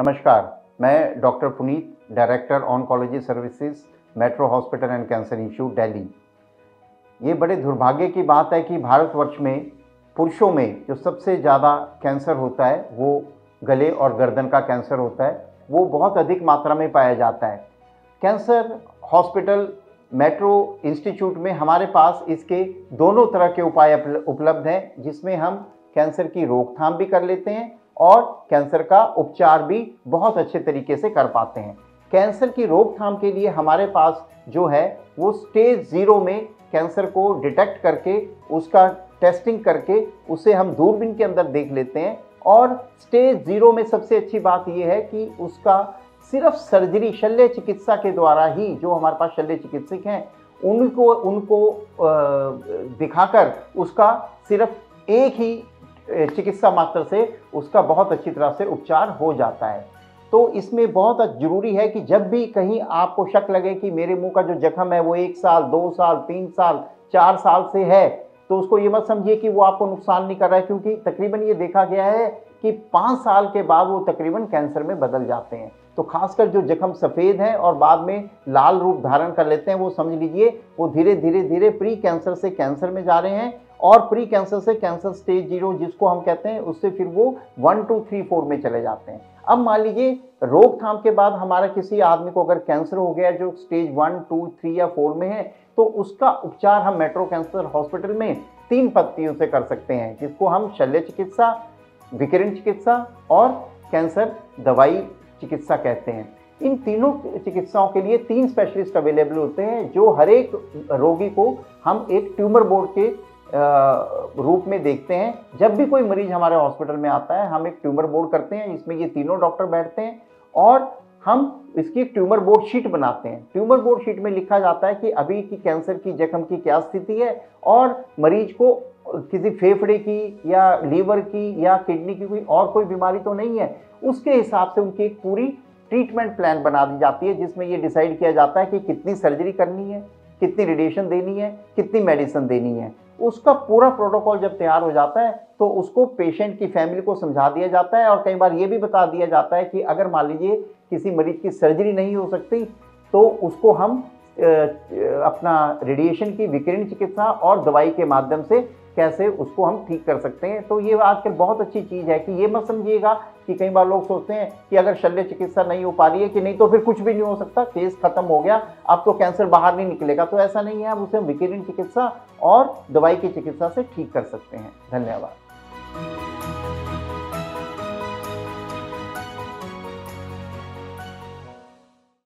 नमस्कार, मैं doctor Puneet, director oncology services, metro hospital and cancer institute, Delhi. ये बड़े दुर्भाग्य की बात है कि भारतवर्ष में पुरुषों में जो सबसे ज़्यादा कैंसर होता है वो गले और गर्दन का कैंसर होता है, वो बहुत अधिक मात्रा में पाया जाता है। कैंसर हॉस्पिटल मेट्रो इंस्टीट्यूट में हमारे पास इसके दोनों तरह के उपाय उपलब्ध हैं, जिसमें हम कैंसर की रोकथाम भी कर लेते हैं और कैंसर का उपचार भी बहुत अच्छे तरीके से कर पाते हैं। कैंसर की रोकथाम के लिए हमारे पास जो है वो स्टेज 0 में कैंसर को डिटेक्ट करके उसका टेस्टिंग करके उसे हम दूरबीन के अंदर देख लेते हैं। और स्टेज 0 में सबसे अच्छी बात यह है कि उसका सिर्फ सर्जरी शल्य चिकित्सा के द्वारा ही, जो हमारे पास शल्य चिकित्सक हैं उनको दिखाकर उसका सिर्फ एक ही चिकित्सा मात्र से उसका बहुत अच्छी तरह से उपचार हो जाता है। तो इसमें बहुत ज़रूरी है कि जब भी कहीं आपको शक लगे कि मेरे मुंह का जो जख्म है वो 1 साल, 2 साल, 3 साल, 4 साल से है, तो उसको ये मत समझिए कि वो आपको नुकसान नहीं कर रहा है, क्योंकि तकरीबन ये देखा गया है कि 5 साल के बाद वो तकरीबन कैंसर में बदल जाते हैं। तो खासकर जो जख्म सफ़ेद हैं और बाद में लाल रूप धारण कर लेते हैं, वो समझ लीजिए वो धीरे धीरे प्री कैंसर से कैंसर में जा रहे हैं, और प्री कैंसर से कैंसर स्टेज 0 जिसको हम कहते हैं, उससे फिर वो 1, 2, 3, 4 में चले जाते हैं। अब मान लीजिए रोकथाम के बाद हमारा किसी आदमी को अगर कैंसर हो गया जो स्टेज 1, 2, 3 या 4 में है, तो उसका उपचार हम मेट्रो कैंसर हॉस्पिटल में 3 पद्धतियों से कर सकते हैं, जिसको हम शल्य चिकित्सा, विकिरण चिकित्सा और कैंसर दवाई चिकित्सा कहते हैं। इन तीनों चिकित्साओं के लिए 3 स्पेशलिस्ट अवेलेबल होते हैं, जो हर एक रोगी को हम एक ट्यूमर बोर्ड के रूप में देखते हैं। जब भी कोई मरीज हमारे हॉस्पिटल में आता है, हम एक ट्यूमर बोर्ड करते हैं, इसमें ये तीनों डॉक्टर बैठते हैं और हम इसकी एक ट्यूमर बोर्ड शीट बनाते हैं। ट्यूमर बोर्ड शीट में लिखा जाता है कि अभी की कैंसर की जख्म की क्या स्थिति है और मरीज को किसी फेफड़े की या लीवर की या किडनी की कोई बीमारी तो नहीं है। उसके हिसाब से उनकी एक पूरी ट्रीटमेंट प्लान बना दी जाती है, जिसमें ये डिसाइड किया जाता है कि कितनी सर्जरी करनी है, कितनी रेडिएशन देनी है, कितनी मेडिसिन देनी है। उसका पूरा प्रोटोकॉल जब तैयार हो जाता है तो उसको पेशेंट की फैमिली को समझा दिया जाता है, और कई बार ये भी बता दिया जाता है कि अगर मान लीजिए किसी मरीज की सर्जरी नहीं हो सकती तो उसको हम अपना रेडिएशन की, विकिरण चिकित्सा और दवाई के माध्यम से कैसे उसको हम ठीक कर सकते हैं। तो ये आजकल बहुत अच्छी चीज़ है कि ये मत समझिएगा कि कई बार लोग सोचते हैं कि अगर शल्य चिकित्सा नहीं हो पा रही है कि नहीं तो फिर कुछ भी नहीं हो सकता, केस खत्म हो गया, अब तो कैंसर बाहर नहीं निकलेगा। तो ऐसा नहीं है, अब उसे विकिरण चिकित्सा और दवाई की चिकित्सा से ठीक कर सकते हैं। धन्यवाद।